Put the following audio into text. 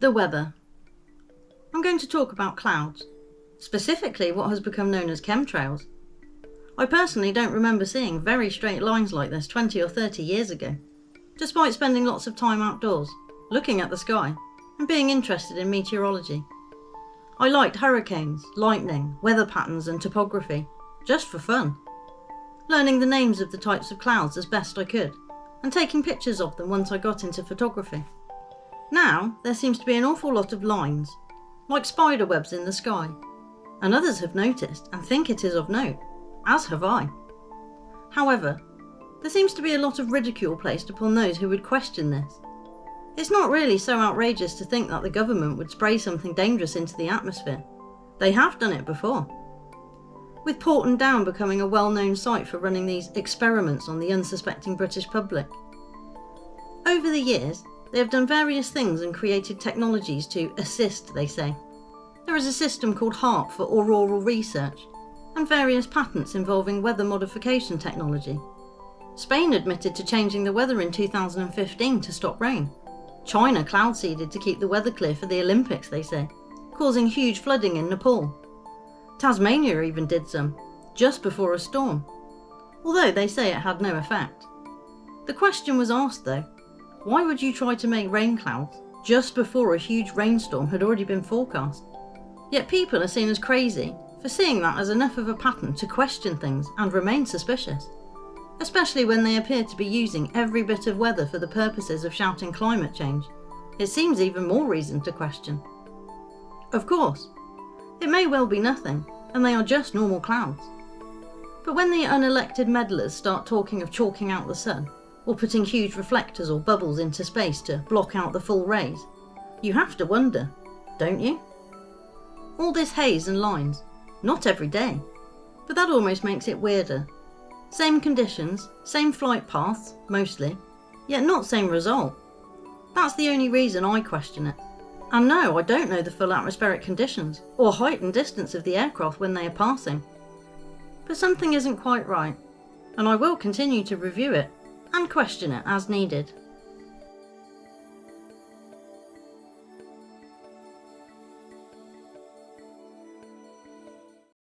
The weather. I'm going to talk about clouds, specifically what has become known as chemtrails. I personally don't remember seeing very straight lines like this 20 or 30 years ago, despite spending lots of time outdoors, looking at the sky, and being interested in meteorology. I liked hurricanes, lightning, weather patterns and topography, just for fun, learning the names of the types of clouds as best I could, and taking pictures of them once I got into photography. Now, there seems to be an awful lot of lines, like spider webs in the sky, and others have noticed and think it is of note, as have I. However, there seems to be a lot of ridicule placed upon those who would question this. It's not really so outrageous to think that the government would spray something dangerous into the atmosphere. They have done it before, with Porton Down becoming a well-known site for running these experiments on the unsuspecting British public. Over the years, they have done various things and created technologies to assist, they say. There is a system called HARP for auroral research, and various patents involving weather modification technology. Spain admitted to changing the weather in 2015 to stop rain. China cloud seeded to keep the weather clear for the Olympics, they say, causing huge flooding in Nepal. Tasmania even did some, just before a storm, although they say it had no effect. The question was asked though, why would you try to make rain clouds just before a huge rainstorm had already been forecast? Yet people are seen as crazy for seeing that as enough of a pattern to question things and remain suspicious, especially when they appear to be using every bit of weather for the purposes of shouting climate change. It seems even more reason to question. Of course, it may well be nothing, and they are just normal clouds. But when the unelected meddlers start talking of chalking out the sun, or putting huge reflectors or bubbles into space to block out the full rays, you have to wonder, don't you? All this haze and lines, not every day, but that almost makes it weirder. Same conditions, same flight paths, mostly, yet not same result. That's the only reason I question it. And no, I don't know the full atmospheric conditions, or height and distance of the aircraft when they are passing. But something isn't quite right, and I will continue to review it and question it as needed.